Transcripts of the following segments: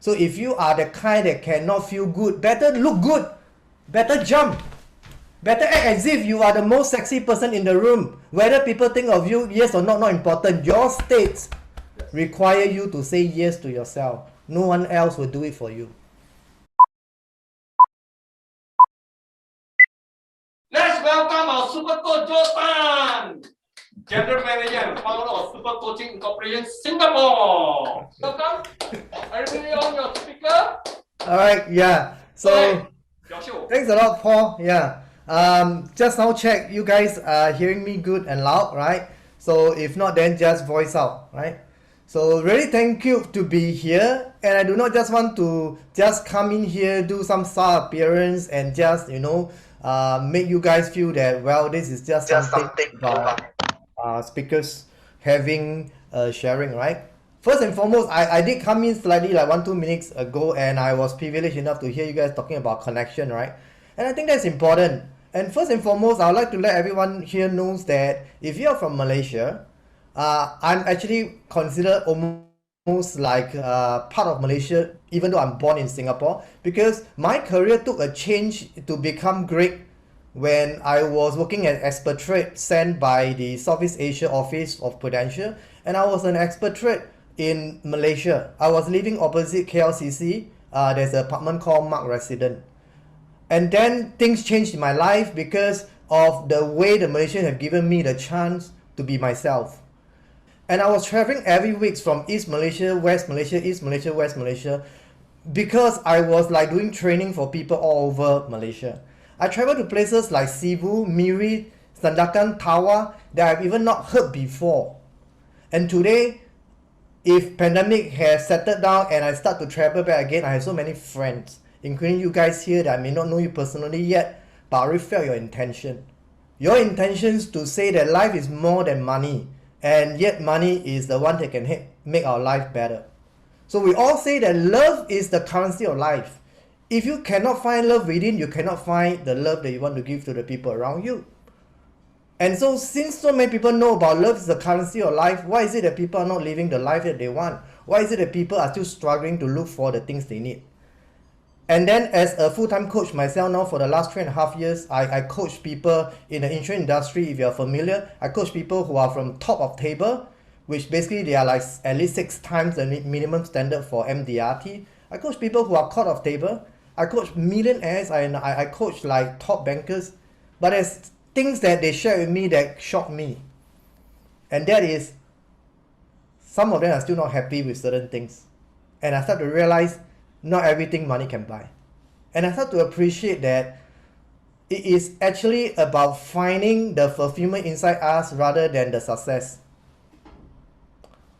So if you are the kind that cannot feel good, better look good, better jump, better act as if you are the most sexy person in the room. Whether people think of you, yes or not important. Your states require you to say yes to yourself. No one else will do it for you. Let's welcome our Super Coach Joe Tan, General Manager and founder of Super Coaching Incorporated Singapore. Welcome. Everybody on your speaker. All right, yeah. So your show. thanks a lot, Paul. Yeah. Just now check you guys are hearing me good and loud, right? So if not, then just voice out, right? So really thank you to be here, and I do not just want to just come in here, do some star appearance, and just make you guys feel that, well, this is just something about speakers having sharing, right? First and foremost, I did come in slightly like 1-2 minutes ago, and I was privileged enough to hear you guys talking about connection, right? And I think that's important. And first and foremost, I would like to let everyone here knows that if you're from Malaysia, I'm actually considered almost like part of Malaysia, even though I'm born in Singapore, because my career took a change to become great when I was working as expatriate sent by the Southeast Asia office of Prudential, and I was an expatriate in Malaysia. I was living opposite KLCC. There's an apartment called Mark Resident. And then things changed in my life because of the way the Malaysians have given me the chance to be myself. And I was traveling every week from East Malaysia, West Malaysia, East Malaysia, West Malaysia, because I was like doing training for people all over Malaysia. I traveled to places like Sibu, Miri, Sandakan, Tawau that I've even not heard before. And today, if pandemic has settled down and I start to travel back again, I have so many friends, including you guys here that I may not know you personally yet, but I already felt your intention. Your intentions to say that life is more than money, and yet money is the one that can make our life better. So we all say that love is the currency of life. If you cannot find love within, you cannot find the love that you want to give to the people around you. And so since so many people know about love is the currency of life, why is it that people are not living the life that they want? Why is it that people are still struggling to look for the things they need? And then as a full-time coach myself now for the last 3.5 years, I coach people in the insurance industry. If you're familiar, I coach people who are from top of table, which basically they are like at least 6 times the minimum standard for MDRT. I coach people who are caught of table. I coach millionaires, I coach like top bankers. But there's things that they share with me that shock me. And that is, some of them are still not happy with certain things. And I start to realize not everything money can buy. And I start to appreciate that it is actually about finding the fulfillment inside us rather than the success.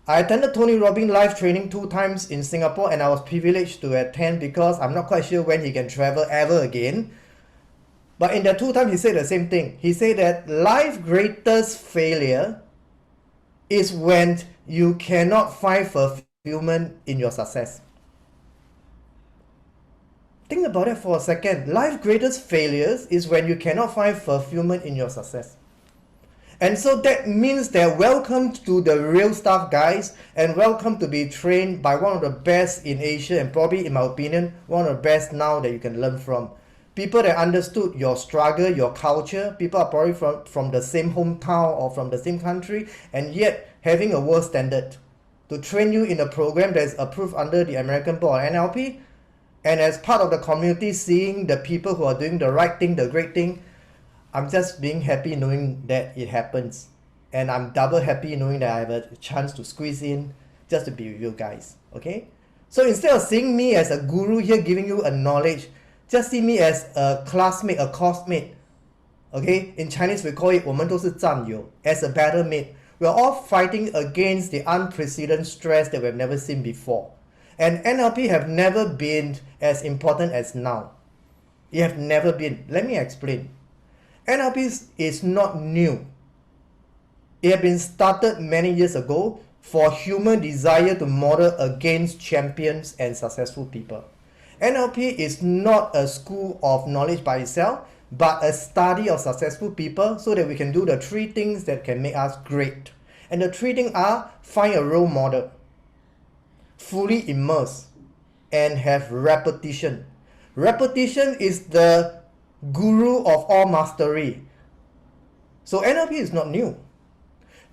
I attended Tony Robbins live training 2 times in Singapore, and I was privileged to attend because I'm not quite sure when he can travel ever again. But in the 2 times he said the same thing. He said that life's greatest failure is when you cannot find fulfillment in your success. Think about it for a second. Life's greatest failures is when you cannot find fulfillment in your success. And so that means that welcome to the real stuff, guys, and welcome to be trained by one of the best in Asia, and probably in my opinion one of the best now that you can learn from. People that understood your struggle, your culture. People are probably from the same hometown or from the same country, and yet having a world standard to train you in a program that is approved under the American Board of NLP. And as part of the community, seeing the people who are doing the right thing, the great thing, I'm just being happy knowing that it happens. And I'm double happy knowing that I have a chance to squeeze in just to be with you guys. Okay? So instead of seeing me as a guru here giving you a knowledge, just see me as a classmate, a coursemate. Okay? In Chinese we call it 我们都是战友, as a battle mate. We're all fighting against the unprecedented stress that we've never seen before. And NLP have never been as important as now. It have never been. Let me explain. NLP is not new. It had been started many years ago for human desire to model against champions and successful people. NLP is not a school of knowledge by itself, but a study of successful people so that we can do the 3 things that can make us great. And the 3 things are: find a role model, fully immerse, and have repetition. Repetition is the guru of all mastery. So NLP is not new.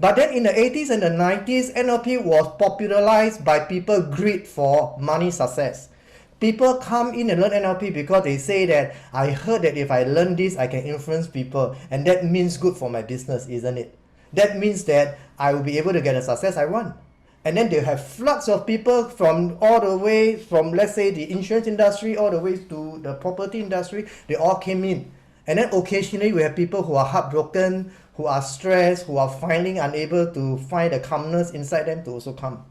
But then in the 80s and the 90s, NLP was popularized by people greed for money success. People come in and learn NLP because they say that, I heard that if I learn this, I can influence people, and that means good for my business, isn't it? That means that I will be able to get the success I want. And then they have floods of people from all the way from, let's say, the insurance industry all the way to the property industry. They all came in. And then occasionally we have people who are heartbroken, who are stressed, who are finding unable to find the calmness inside them to also come.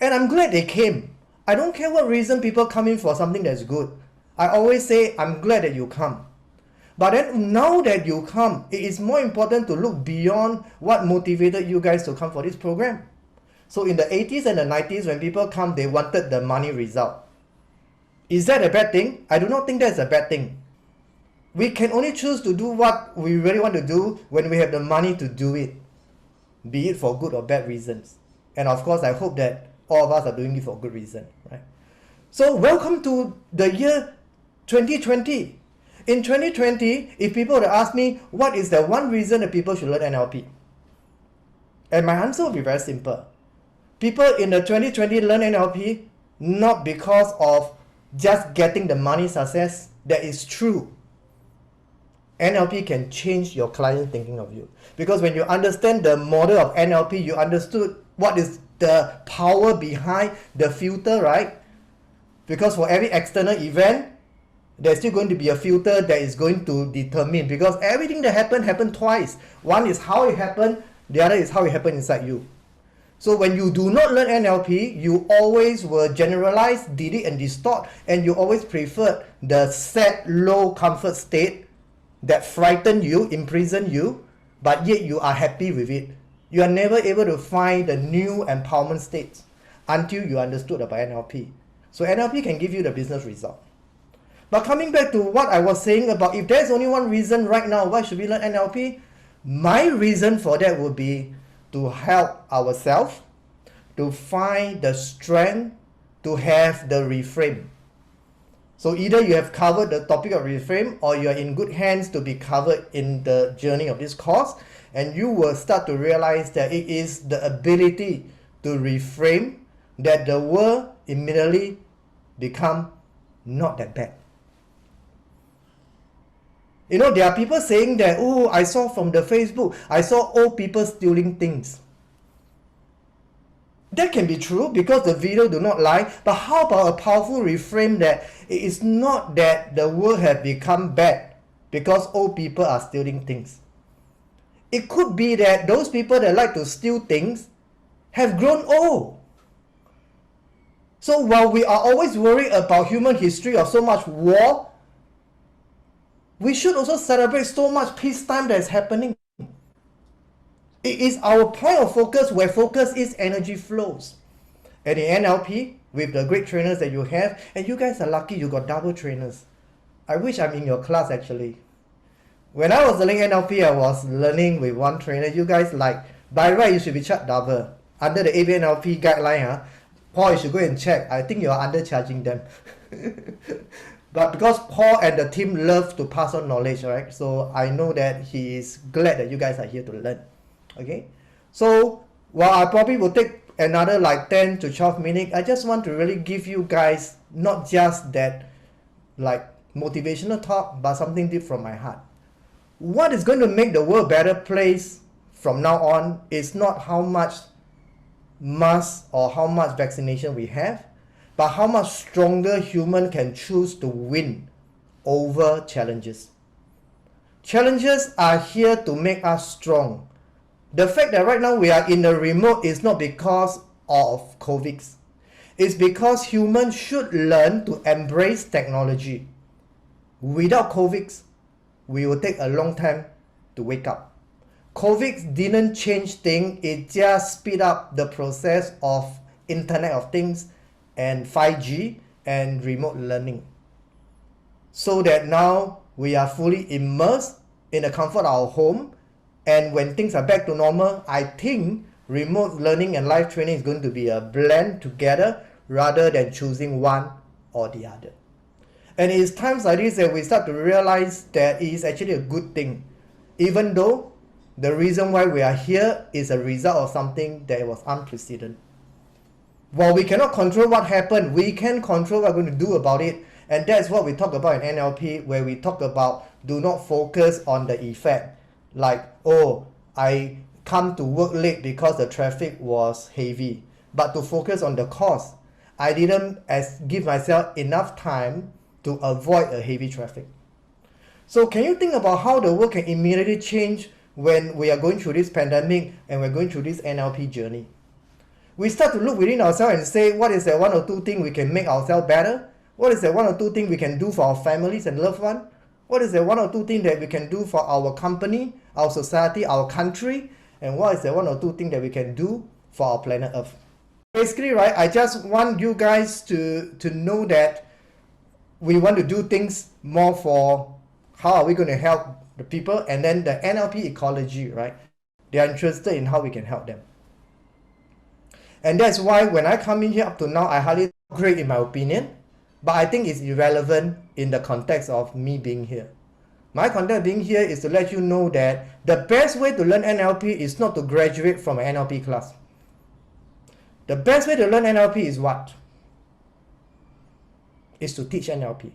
And I'm glad they came. I don't care what reason people come in for something that's good. I always say, I'm glad that you come. But then now that you come, it is more important to look beyond what motivated you guys to come for this program. So in the 80s and the 90s, when people come, they wanted the money result. Is that a bad thing? I do not think that's a bad thing. We can only choose to do what we really want to do when we have the money to do it, be it for good or bad reasons. And of course, I hope that all of us are doing it for good reason, right? So welcome to the year 2020. In 2020, if people were to ask me, what is the one reason that people should learn NLP? And my answer will be very simple. People in the 2020 learn NLP not because of just getting the money success. That is true. NLP can change your client thinking of you. Because when you understand the model of NLP, you understood what is the power behind the filter, right? Because for every external event, there's still going to be a filter that is going to determine, because everything that happened twice. One is how it happened, the other is how it happened inside you. So when you do not learn NLP, you always will generalize, delete and distort, and you always prefer the sad, low comfort state that frighten you, imprison you, but yet you are happy with it. You are never able to find the new empowerment states until you understood about NLP. So NLP can give you the business result. But coming back to what I was saying about, if there's only one reason right now why should we learn NLP, my reason for that would be to help ourselves, to find the strength, to have the reframe. So either you have covered the topic of reframe, or you are in good hands to be covered in the journey of this course, and you will start to realize that it is the ability to reframe that the world immediately become not that bad. You know, there are people saying that, oh, I saw from the Facebook, I saw old people stealing things. That can be true because the video do not lie, but how about a powerful reframe that it is not that the world has become bad because old people are stealing things. It could be that those people that like to steal things have grown old. So while we are always worried about human history of so much war, we should also celebrate so much peacetime that is happening. It is our point of focus where focus is energy flows. At the NLP, with the great trainers that you have, and you guys are lucky you got double trainers. I wish I'm in your class actually. When I was learning NLP, I was learning with one trainer. You guys like, by right you should be charged double. Under the ABNLP guideline, Paul, you should go and check. I think you are undercharging them. But because Paul and the team love to pass on knowledge, right? So I know that he is glad that you guys are here to learn. Okay? So while I probably will take another like 10 to 12 minutes, I just want to really give you guys not just that like motivational talk, but something deep from my heart. What is going to make the world a better place from now on is not how much mask or how much vaccination we have, but how much stronger human can choose to win over challenges. Challenges are here to make us strong. The fact that right now we are in the remote is not because of COVID. It's because humans should learn to embrace technology. Without COVID, we will take a long time to wake up. COVID didn't change things, it just speed up the process of Internet of Things and 5G and remote learning. So that now we are fully immersed in the comfort of our home, and when things are back to normal, I think remote learning and live training is going to be a blend together rather than choosing one or the other. And it's times like this that we start to realize that it is actually a good thing, even though the reason why we are here is a result of something that was unprecedented. While we cannot control what happened, we can control what we're going to do about it. And that's what we talk about in NLP, where we talk about do not focus on the effect. Like, oh, I come to work late because the traffic was heavy. But to focus on the cause. I didn't give myself enough time to avoid a heavy traffic. So can you think about how the world can immediately change when we are going through this pandemic and we're going through this NLP journey? We start to look within ourselves and say, what is that one or two things we can make ourselves better? What is that one or two things we can do for our families and loved ones? What is that one or two things that we can do for our company, our society, our country? And what is that one or two things that we can do for our planet Earth? Basically, right, I just want you guys to know that we want to do things more for how are we going to help the people, and then the NLP ecology, right? They are interested in how we can help them. And that's why when I come in here up to now, I hardly great in my opinion, but I think it's irrelevant in the context of me being here. My context being here is to let you know that the best way to learn NLP is not to graduate from an NLP class. The best way to learn NLP is what? Is to teach NLP.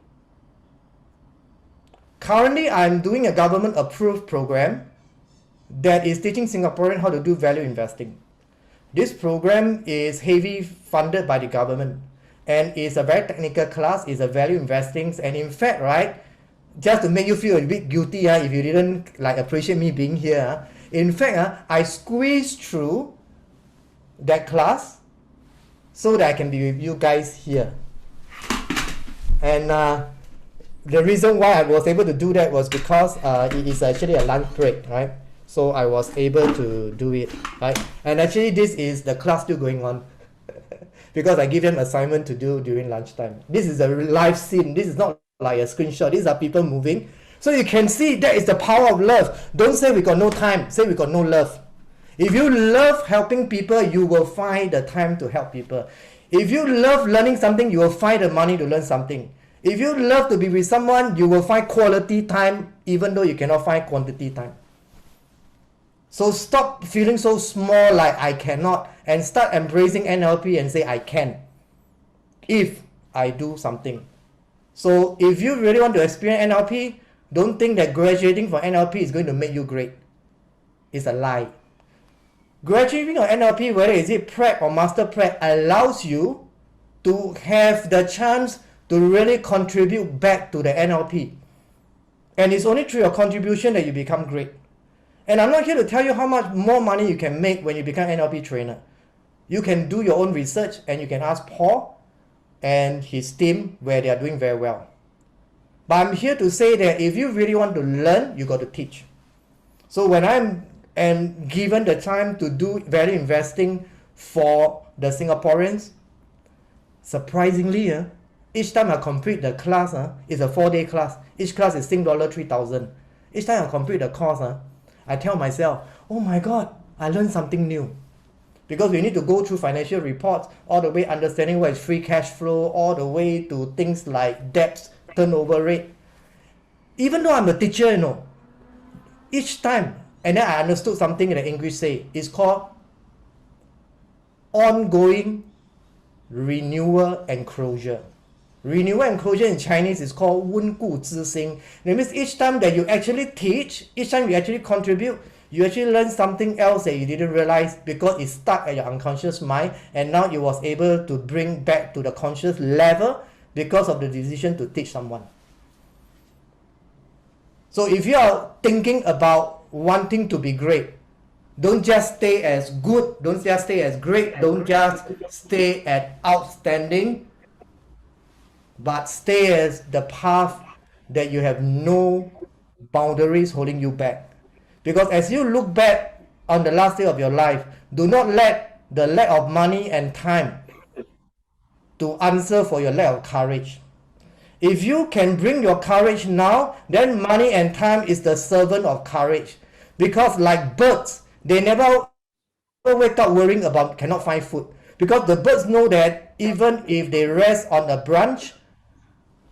Currently, I'm doing a government-approved program that is teaching Singaporeans how to do value investing. This program is heavily funded by the government and is a very technical class, is a value investing, and in fact, right, just to make you feel a bit guilty if you didn't appreciate me being here, in fact, I squeezed through that class so that I can be with you guys here. And the reason why I was able to do that was because it is actually a lunch break, right? So I was able to do it, right? And actually this is the class still going on because I give them assignment to do during lunchtime. This is a live scene. This is not like a screenshot. These are people moving. So you can see that is the power of love. Don't say we got no time. Say we got no love. If you love helping people, you will find the time to help people. If you love learning something, you will find the money to learn something. If you love to be with someone, you will find quality time even though you cannot find quantity time. So stop feeling so small like I cannot and start embracing NLP and say I can if I do something. So if you really want to experience NLP, don't think that graduating from NLP is going to make you great. It's a lie. Graduating from NLP, whether is it prep or master prep, allows you to have the chance to really contribute back to the NLP. And it's only through your contribution that you become great. And I'm not here to tell you how much more money you can make when you become an NLP trainer. You can do your own research and you can ask Paul and his team where they are doing very well. But I'm here to say that if you really want to learn, you got to teach. So when I'm given the time to do value investing for the Singaporeans, surprisingly, each time I complete the class, it's a 4-day class. Each class is $3,000. Each time I complete the course, I tell myself, oh my God, I learned something new. Because we need to go through financial reports, all the way understanding what is free cash flow, all the way to things like debts, turnover rate. Even though I'm a teacher, each time, and then I understood something that English say, it's called ongoing renewal and closure. Renewal and closure in Chinese is called 温故知新. That means each time that you actually teach, each time you actually contribute, you actually learn something else that you didn't realize because it's stuck at your unconscious mind, and now you was able to bring back to the conscious level because of the decision to teach someone. So if you are thinking about wanting to be great, don't just stay as good, don't just stay as great, don't just stay at outstanding, but stay as the path that you have no boundaries holding you back. Because as you look back on the last day of your life, do not let the lack of money and time to answer for your lack of courage. If you can bring your courage now, then money and time is the servant of courage. Because like birds, they never wake up worrying about cannot find food. Because the birds know that even if they rest on a branch,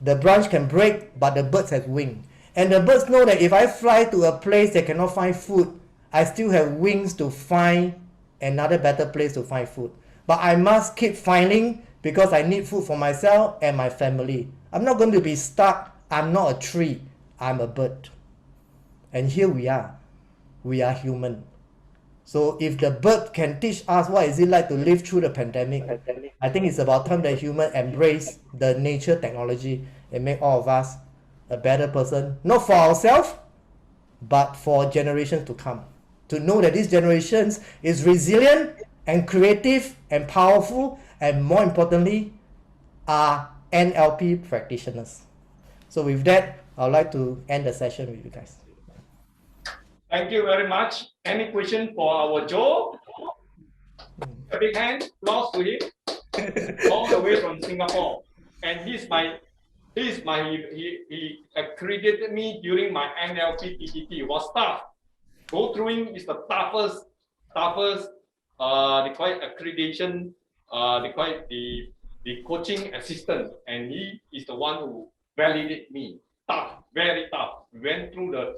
the branch can break, but the birds have wings. And the birds know that if I fly to a place that cannot find food, I still have wings to find another better place to find food. But I must keep finding because I need food for myself and my family. I'm not going to be stuck. I'm not a tree. I'm a bird. And here we are. We are human. So if the bird can teach us what is it like to live through the pandemic, I think it's about time that human embrace the nature technology and make all of us a better person, not for ourselves, but for generations to come. To know that this generation is resilient and creative and powerful, and more importantly, are NLP practitioners. So with that, I would like to end the session with you guys. Thank you very much. Any question for our Joe? A big hand, applause to him. All the way from Singapore. And he accredited me during my NLP PTT. It was tough. Go through him is the toughest, they call it accreditation, they call it the coaching assistant. And he is the one who validated me. Tough, very tough. We went through the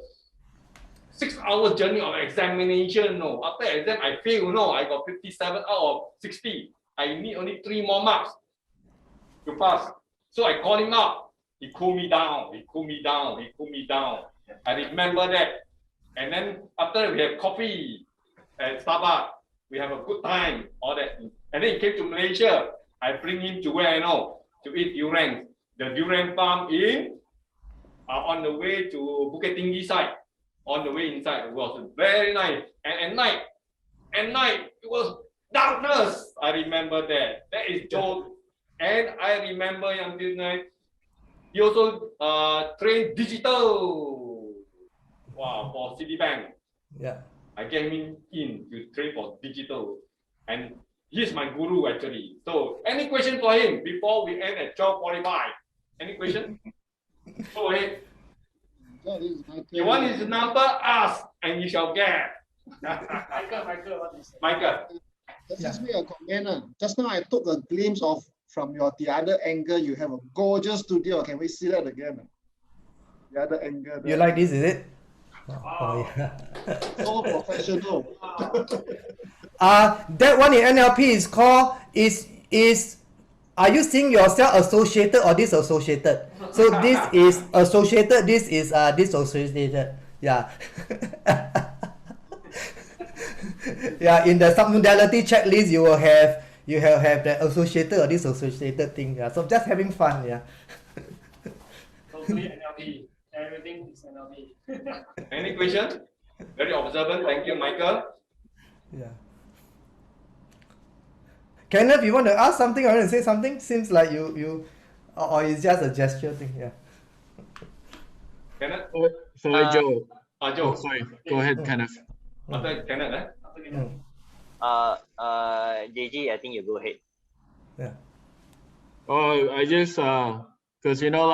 6-hour journey of examination. No, after exam I failed. No, I got 57 out of 60. I need only 3 more marks to pass. So I called him up. He cooled me down. I remember that. And then after we have coffee at Starbucks, we have a good time, all that. And then he came to Malaysia. I bring him to where I know to eat durian. The durian farm on the way to Bukit Tinggi side. On the way inside, it was very nice. And at night, it was darkness. I remember that. That is Joe. And I remember until night, he also trained digital. Wow, for Citibank. Yeah. I get him in to train for digital. And he's my guru actually. So any question for him before we end at 12:45? Any question? Go ahead. You want his number? Ask, and you shall get. Michael, what is it? Michael. Just me a comment. Just now I took a glimpse of from the other angle. You have a gorgeous studio. Can we see that again? The other angle. You like this, is it? Oh, yeah. So professional. That one in NLP is called are you seeing yourself associated or disassociated? So this is associated, this is disassociated. Yeah. Yeah, in the submodality checklist you will have the associated or disassociated thing. Yeah. So just having fun, yeah. Totally NLP. Everything is NLP. Any question? Very observant. Thank you, Michael. Yeah. Kenneth, you want to ask something or want to say something? Seems like you or it's just a gesture thing. Yeah. Kenneth? Sorry, Joe. Joe. Oh, sorry. Go ahead, Kenneth. After Kenneth, eh? JG, I think you go ahead. Yeah. Oh, I just because you know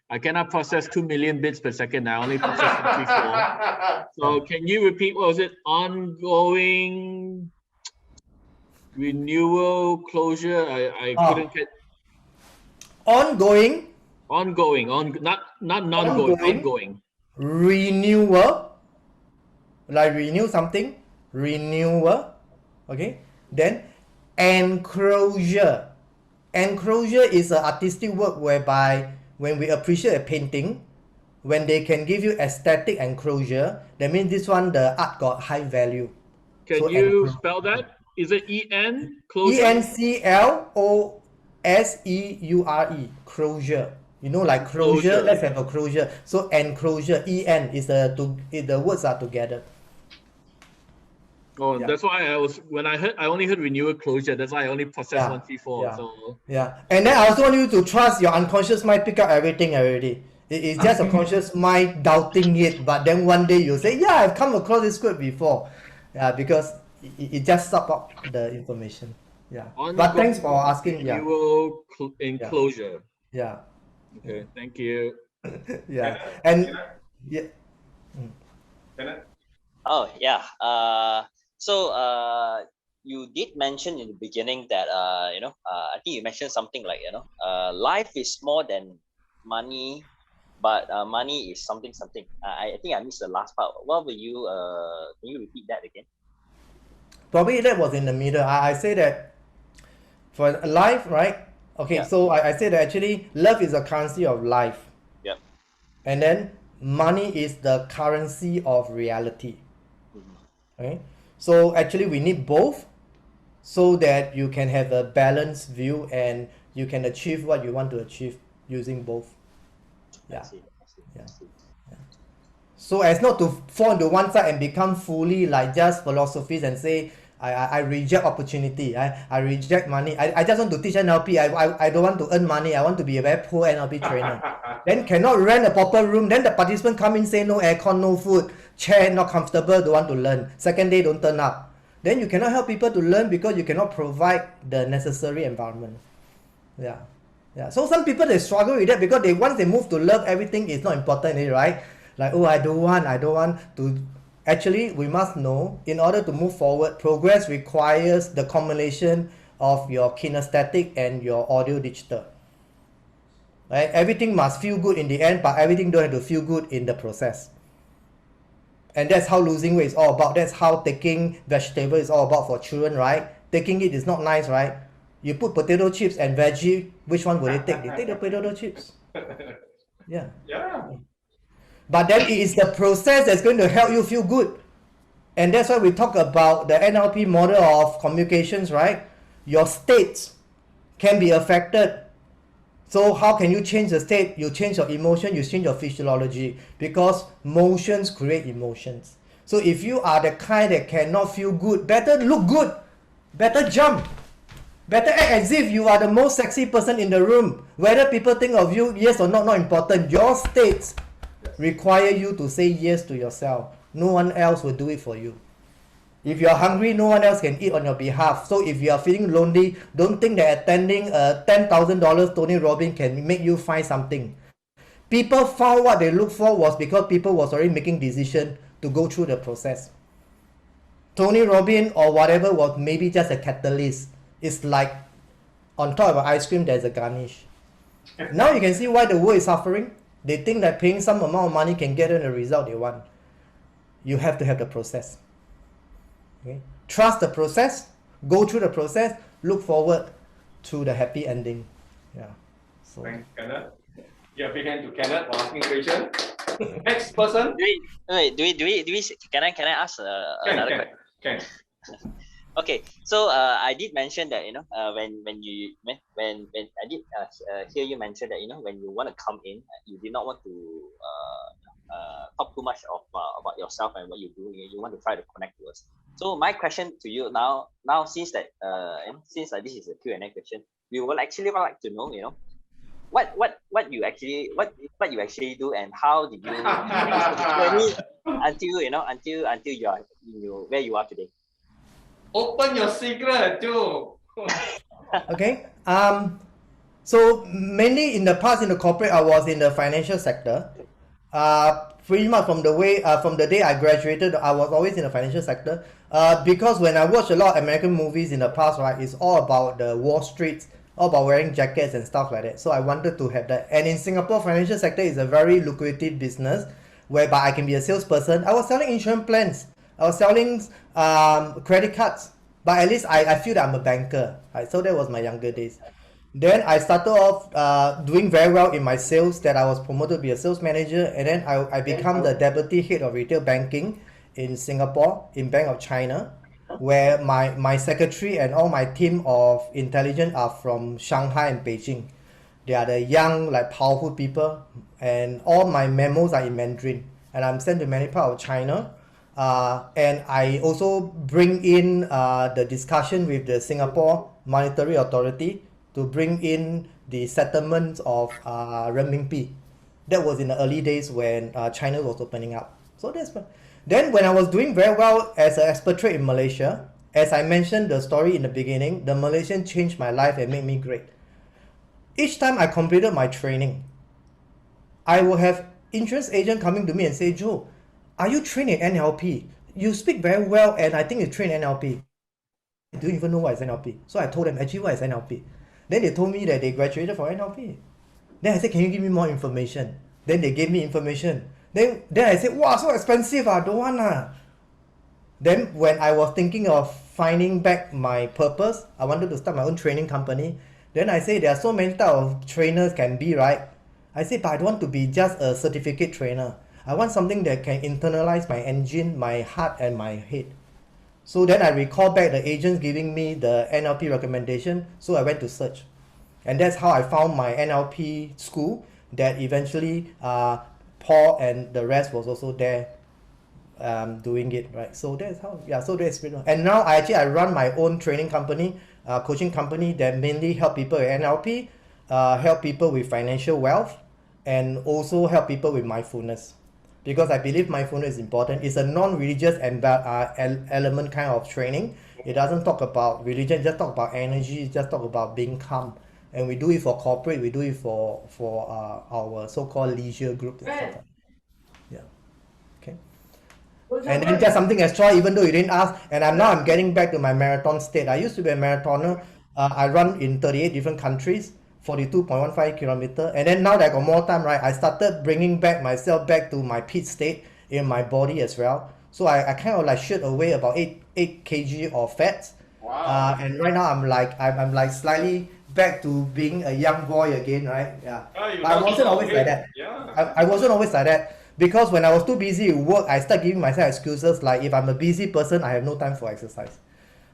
I cannot process 2 million bits per second. I only process 54. So can you repeat? What was it? Ongoing renewal closure. I couldn't get. Ongoing. Not non-going. Ongoing. Renewal. Like renew something. Renewal. Okay. Then enclosure. Enclosure is an artistic work whereby when we appreciate a painting, when they can give you aesthetic enclosure, that means this one the art got high value. Can So you spell that? Is it E-N? Closure? ENCLOSEURE. Closure. You know, like closure. Closure. Let's have a closure. So enclosure. EN is the words are together. Oh, Yeah. that's why I only heard renewal closure. That's why I only processed Yeah. 134. Yeah. So Yeah. And then I also want you to trust your unconscious mind pick up everything already. It's just a conscious mind doubting it, but then one day you say, yeah, I've come across this script before. Yeah, because it just suck up the information. Yeah. But thanks for asking. Yeah. renewal enclosure. Yeah. Okay, thank you. Yeah. And yeah. Kenneth? Oh yeah. So you did mention in the beginning that I think you mentioned something like life is more than money, but money is something something. I think I missed the last part. What were you? Can you repeat that again? Probably that was in the middle. I say that for life, right? Okay, Yeah. so I say that actually love is a currency of life. Yep. And then money is the currency of reality. Mhm. Okay, so actually we need both so that you can have a balanced view and you can achieve what you want to achieve using both. I Yeah. see. I see. Yeah. I see. So as not to fall into one side and become fully like just philosophies and say I reject opportunity, I reject money, I just want to teach NLP, I don't want to earn money, I want to be a very poor NLP trainer. Then cannot rent a proper room, then the participant come in say no aircon, no food, chair not comfortable, don't want to learn, second day don't turn up. Then you cannot help people to learn because you cannot provide the necessary environment. Yeah. Yeah. So some people they struggle with that because they once they move to love, everything is not important, right? Like, oh, I don't want to. Actually, we must know in order to move forward, progress requires the combination of your kinesthetic and your audio digital. Right? Everything must feel good in the end, but everything don't have to feel good in the process. And that's how losing weight is all about. That's how taking vegetable is all about for children, right? Taking it is not nice, right? You put potato chips and veggie, which one will they take? They take the potato chips. Yeah. Yeah. But then it is the process that's going to help you feel good. And that's why we talk about the NLP model of communications, right? Your states can be affected. So how can you change the state? You change your emotion, you change your physiology, because motions create emotions. So if you are the kind that cannot feel good, better look good, better jump, better act as if you are the most sexy person in the room. Whether people think of you, yes or not important. Your states require you to say yes to yourself. No one else will do it for you. If you're hungry, no one else can eat on your behalf. So if you are feeling lonely, don't think that attending a $10,000 Tony Robbins can make you find something. People found what they looked for was because people was already making decision to go through the process. Tony Robbins or whatever was maybe just a catalyst. It's like on top of an ice cream there's a garnish. Now you can see why the world is suffering. They think that paying some amount of money can get them the result they want. You have to have the process. Okay? Trust the process, go through the process, look forward to the happy ending. Yeah. So Thanks, Kenneth. Yeah, big hand to Kenneth for asking question. Next person. Can I ask another question? Can. Okay, so I did mention that when I did hear you mention that when you want to come in, you did not want to talk too much of about yourself and what you do. You want to try to connect to us. So my question to you now since that since this is a Q&A question, we will actually like to know what you actually do and how did you journey until you are where you are today. Open your secret, Joe. okay. So mainly in the past in the corporate, I was in the financial sector. Pretty much from the day I graduated, I was always in the financial sector. Because when I watch a lot of American movies in the past, right, it's all about the Wall Street, all about wearing jackets and stuff like that. So I wanted to have that. And in Singapore, financial sector is a very lucrative business, whereby I can be a salesperson. I was selling insurance plans. I was selling credit cards. But at least I feel that I'm a banker. Right? So that was my younger days. Then I started off doing very well in my sales, that I was promoted to be a sales manager, and then I become the deputy head of retail banking in Singapore, in Bank of China, where my secretary and all my team of intelligence are from Shanghai and Beijing. They are the young, like powerful people, and all my memos are in Mandarin, and I'm sent to many parts of China. And I also bring in the discussion with the Singapore Monetary Authority to bring in the settlements of renminbi. That was in the early days when China was opening up. So then when I was doing very well as an expatriate in Malaysia, as I mentioned the story in the beginning, the Malaysian changed my life and made me great. Each time I completed my training, I will have insurance agent coming to me and say, Joe, are you trained in NLP? You speak very well and I think you train NLP. don't even know what is NLP. So I told them, actually, what is NLP? Then they told me that they graduated from NLP. Then I said, can you give me more information? Then they gave me information. Then I said, wow, so expensive, I don't want. Then when I was thinking of finding back my purpose, I wanted to start my own training company. Then I say there are so many type of trainers can be, right? I said, but I don't want to be just a certificate trainer. I want something that can internalize my engine, my heart, and my head. So then I recall back the agents giving me the NLP recommendation. So I went to search. And that's how I found my NLP school that eventually Paul and the rest was also there doing it, right? So that's how, so that's it. And now I run my own training company, coaching company that mainly help people with NLP, help people with financial wealth, and also help people with mindfulness. Because I believe mindfulness is important. It's a non-religious element kind of training. It doesn't talk about religion, just talk about energy, just talk about being calm. And we do it for corporate, we do it for our so-called leisure group, etc. Yeah. Okay. And then just something extra, even though you didn't ask. And I'm getting back to my marathon state. I used to be a marathoner. I run in 38 different countries, 42.15 kilometer. And then now that I got more time, right, I started bringing back myself back to my peak state in my body as well. So I kind of like shed away about 8 kg of fats. Wow. And right now I'm like slightly back to being a young boy again, right? Yeah. But I wasn't always like that. Yeah. I wasn't always like that. Because when I was too busy with work, I started giving myself excuses like if I'm a busy person, I have no time for exercise.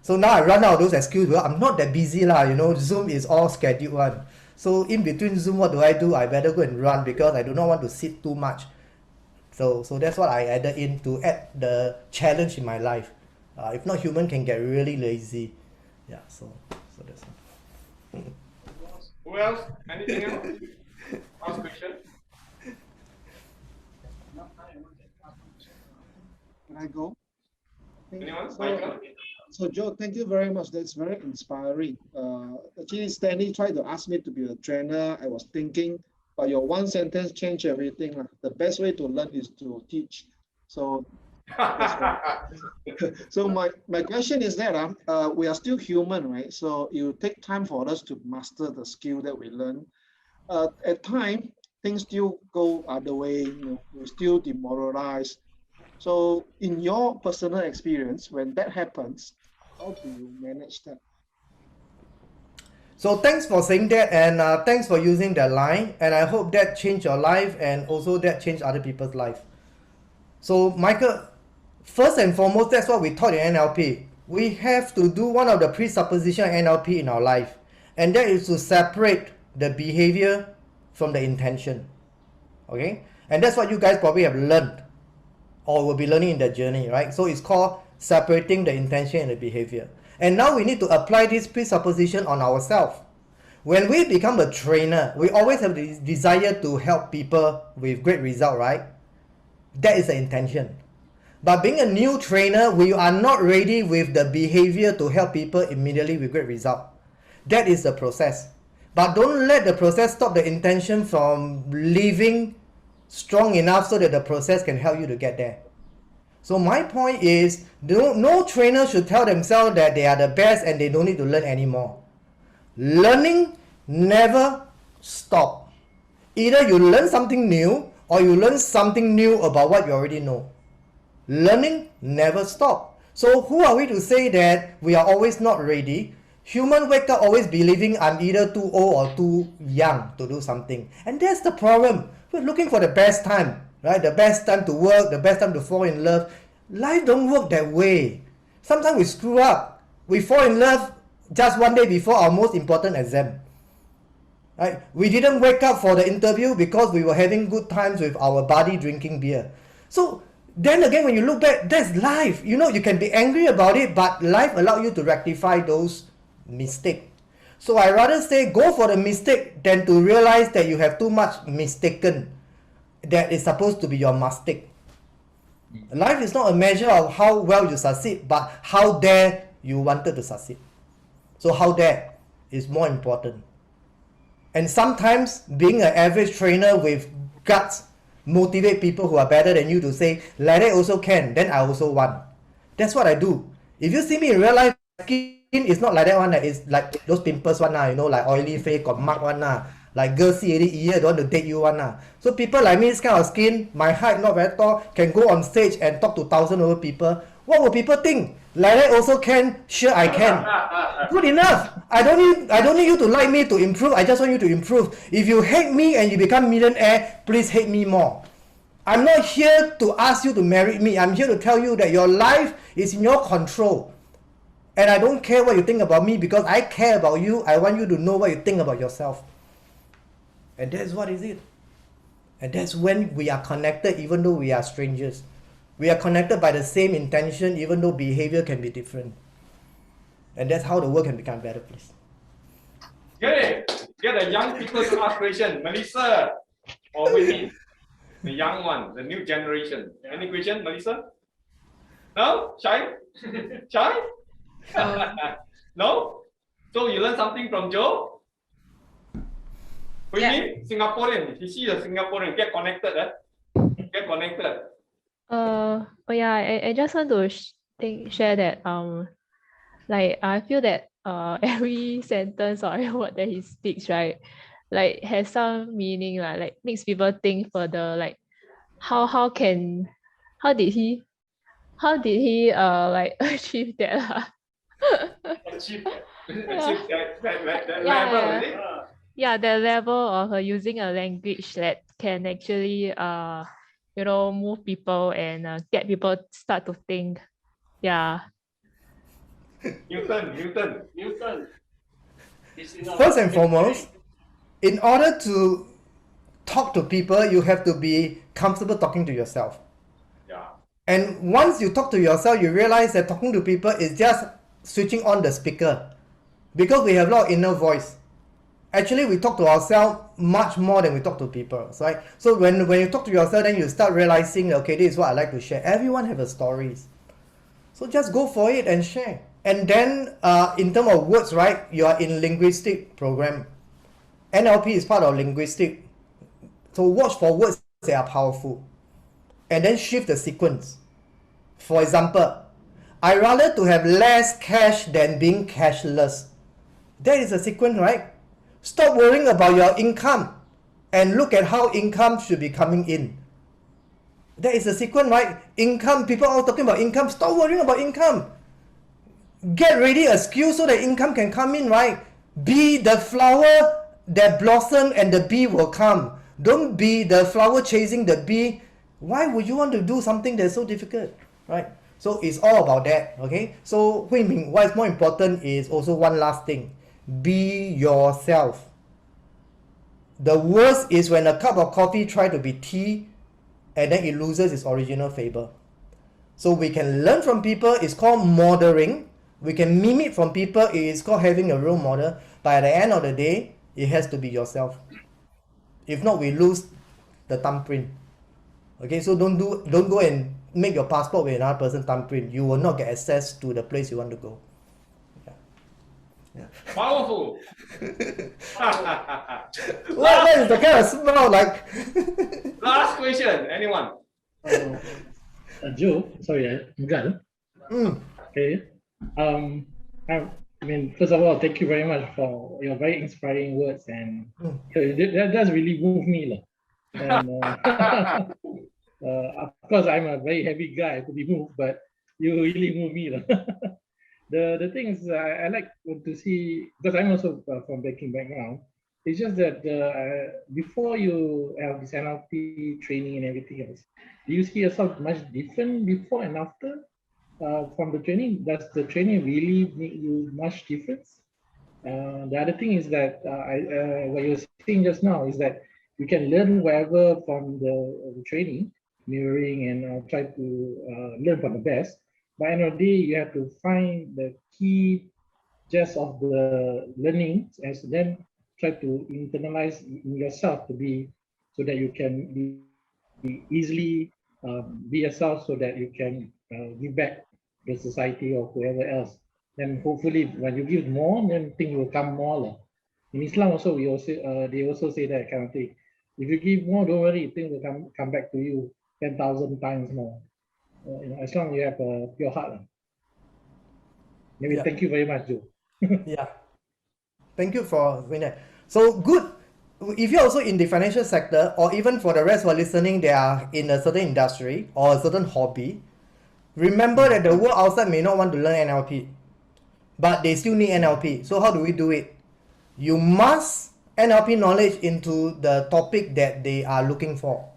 So now I run out of those excuses. Well, I'm not that busy lah, Zoom is all scheduled one. So in between Zoom, what do? I better go and run because I do not want to sit too much. So that's what I added in to add the challenge in my life. If not, human can get really lazy. Yeah, so that's all. Who else? Anything else? Last question. Can I go? Anyone? So, Michael? so Joe, thank you very much. That's very inspiring. Actually, Stanley tried to ask me to be a trainer. I was thinking, but your one sentence changed everything. The best way to learn is to teach. So that's right. So my question is that we are still human, right? So it will take time for us to master the skill that we learn. At times, things still go other way, we still demoralize. So in your personal experience, when that happens, how do you manage that? So thanks for saying that, and thanks for using that line, and I hope that changed your life and also that changed other people's life. So Michael, first and foremost, that's what we taught in NLP. We have to do one of the presupposition of NLP in our life, and that is to separate the behavior from the intention. Okay? And that's what you guys probably have learned or will be learning in the journey, right? So it's called separating the intention and the behavior. And now we need to apply this presupposition on ourselves. When we become a trainer, we always have the desire to help people with great result, right? That is the intention. But being a new trainer, we are not ready with the behavior to help people immediately with great result. That is the process. But don't let the process stop the intention from living strong enough so that the process can help you to get there. So my point is, no trainer should tell themselves that they are the best and they don't need to learn anymore. Learning never stop. Either you learn something new or you learn something new about what you already know. Learning never stop. So who are we to say that we are always not ready? Human wake up always believing I'm either too old or too young to do something. And that's the problem. We're looking for the best time, right? The best time to work, the best time to fall in love. Life don't work that way. Sometimes we screw up. We fall in love just one day before our most important exam. Right? We didn't wake up for the interview because we were having good times with our buddy drinking beer. So then again, when you look back, that's life. You can be angry about it, but life allows you to rectify those mistakes. So I rather say go for the mistake than to realize that you have too much mistaken that is supposed to be your mistake. Life is not a measure of how well you succeed, but how dare you wanted to succeed. So how dare is more important. And sometimes being an average trainer with guts motivate people who are better than you to say, like that also can, then I also want. That's what I do. If you see me in real life, is not like that one. It's like those pimples one, you know, like oily face, got mark one. Like girls see already, don't want to date you one. So people like me, this kind of skin, my height not very tall, can go on stage and talk to thousands of people. What will people think? Like that also can, sure I can. Good enough. I don't need you to like me to improve. I just want you to improve. If you hate me and you become millionaire, please hate me more. I'm not here to ask you to marry me. I'm here to tell you that your life is in your control. And I don't care what you think about me because I care about you. I want you to know what you think about yourself. And that's what is it. And that's when we are connected even though we are strangers. We are connected by the same intention even though behavior can be different. And that's how the world can become a better place. Get the young people to ask question. Melissa or Winnie, the young one, the new generation. Any question, Melissa? No? Shy? Shy? No? So you learn something from Joe? Winnie, Singaporean. You see the Singaporean get connected. Get connected. Oh yeah, I just want to share that like I feel that every sentence or every word that he speaks, right, like has some meaning, like makes people think further, like how did he like achieve that? Achieve that Yeah, level, yeah. is it? Yeah, the level of using a language that can actually move people and get people start to think. Yeah. Newton. First and foremost, in order to talk to people, you have to be comfortable talking to yourself. Yeah. And once you talk to yourself, you realize that talking to people is just switching on the speaker. Because we have a lot of inner voice. Actually, we talk to ourselves much more than we talk to people, right? So when you talk to yourself, then you start realizing, okay, this is what I like to share. Everyone have a stories. So just go for it and share. And then in terms of words, right, you are in linguistic program. NLP is part of linguistic. So watch for words that are powerful. And then shift the sequence. For example, I rather to have less cash than being cashless. That is a sequence, right? Stop worrying about your income and look at how income should be coming in. That is a sequence, right? Income, people are talking about income. Stop worrying about income. Get ready a skill so that income can come in, right? Be the flower that blossom and the bee will come. Don't be the flower chasing the bee. Why would you want to do something that's so difficult, right? So it's all about that, okay? So Hui Ming, what is more important is also one last thing. Be yourself. The worst is when a cup of coffee try to be tea and then it loses its original flavor. So we can learn from people, it's called modeling. We can mimic from people, it is called having a role model. But at the end of the day, it has to be yourself. If not, we lose the thumbprint. Okay, so don't go and make your passport with another person's thumbprint. You will not get access to the place you want to go. Yeah. Powerful. What is the kind of smell like? Last question. Anyone? Joe, sorry, Miguel. Okay. I mean, first of all, thank you very much for your very inspiring words, and that does really move me. And of course, I'm a very heavy guy to be moved, but you really move me. The thing is, I like to see, because I'm also from banking background. It's just that before you have this NLP training and everything else, do you see yourself much different before and after from the training? Does the training really make you much difference? The other thing is that what you're saying just now is that you can learn wherever from the training, mirroring, and try to learn from the best. By the end of the day, you have to find the key gist of the learning and then try to internalize in yourself to be, so that you can be easily be yourself, so that you can give back to the society or whoever else. Then hopefully when you give more, then things will come more. In Islam also, they also say that kind of thing. If you give more, don't worry, things will come back to you 10,000 times more. As long as you have a pure heart. Maybe Yeah. thank you very much, Joe. Yeah. Thank you for doing that. So good. If you're also in the financial sector, or even for the rest who are listening, they are in a certain industry or a certain hobby, remember that the world outside may not want to learn NLP, but they still need NLP. So how do we do it? You must NLP knowledge into the topic that they are looking for.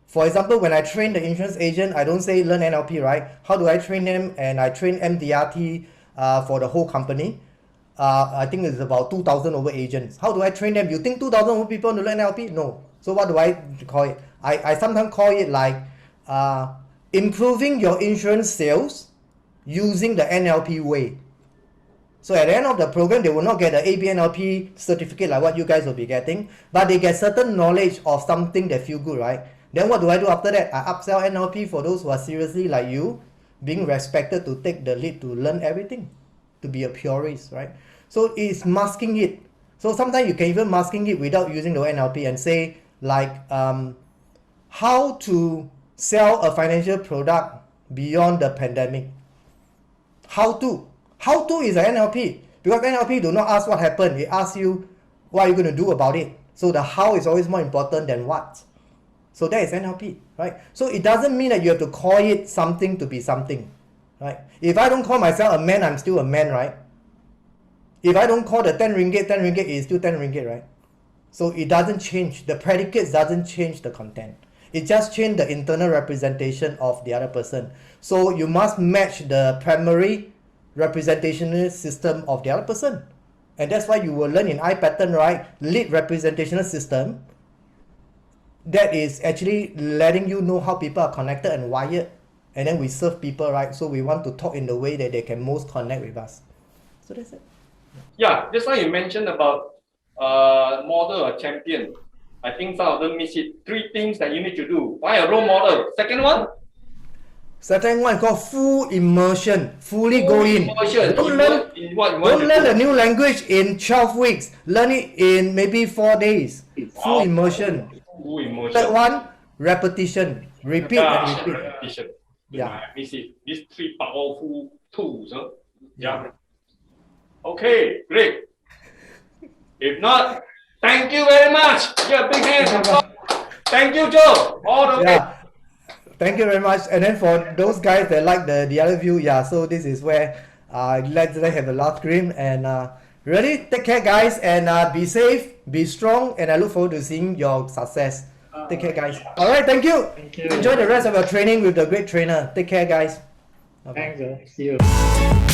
For example, when I train the insurance agent, I don't say learn NLP, right? How do I train them? And I train MDRT for the whole company. I think it's about 2,000 over agents. How do I train them? You think 2,000 over people to learn NLP? No. So what do I call it? I sometimes call it like improving your insurance sales using the NLP way. So at the end of the program, they will not get the ABNLP certificate like what you guys will be getting, but they get certain knowledge of something that feel good, right? Then what do I do after that? I upsell NLP for those who are seriously like you, being respected to take the lead to learn everything, to be a purist, right? So it's masking it. So sometimes you can even masking it without using the NLP and say like how to sell a financial product beyond the pandemic. How to is an NLP, because NLP do not ask what happened, it asks you what are you going to do about it. So the how is always more important than what. So that is NLP, right? So it doesn't mean that you have to call it something to be something, right? If I don't call myself a man, I'm still a man, right? If I don't call the 10 ringgit is still 10 ringgit, right? So it doesn't change, the predicates doesn't change the content. It just change the internal representation of the other person. So you must match the primary representational system of the other person. And that's why you will learn in iPattern, right? Lead representational system. That is actually letting you know how people are connected and wired. And then we serve people, right? So we want to talk in the way that they can most connect with us. So that's it. Yeah, just like you mentioned about model or champion. I think some of them miss it. 3 things that you need to do. Why a role model? Second one? Second one called full immersion. Fully go in. Immersion. Don't learn a new language in 12 weeks. Learn it in maybe 4 days. Full immersion. Full immersion. Third one, repetition. Repeat and repeat. Repetition. Yeah. I miss it. These 3 powerful tools. Huh? Yeah. Okay, great. If not, thank you very much. Give a big hand. Thank you, Joe. All the way. Yeah. Thank you very much. And then for those guys that like the other view, yeah, so this is where let's have a last screen, and really take care, guys, and be safe, be strong, and I look forward to seeing your success. Take care, guys. All right, thank you. Thank you. Enjoy the rest of your training with the great trainer. Take care, guys. Bye-bye. Thanks, Joe. See you.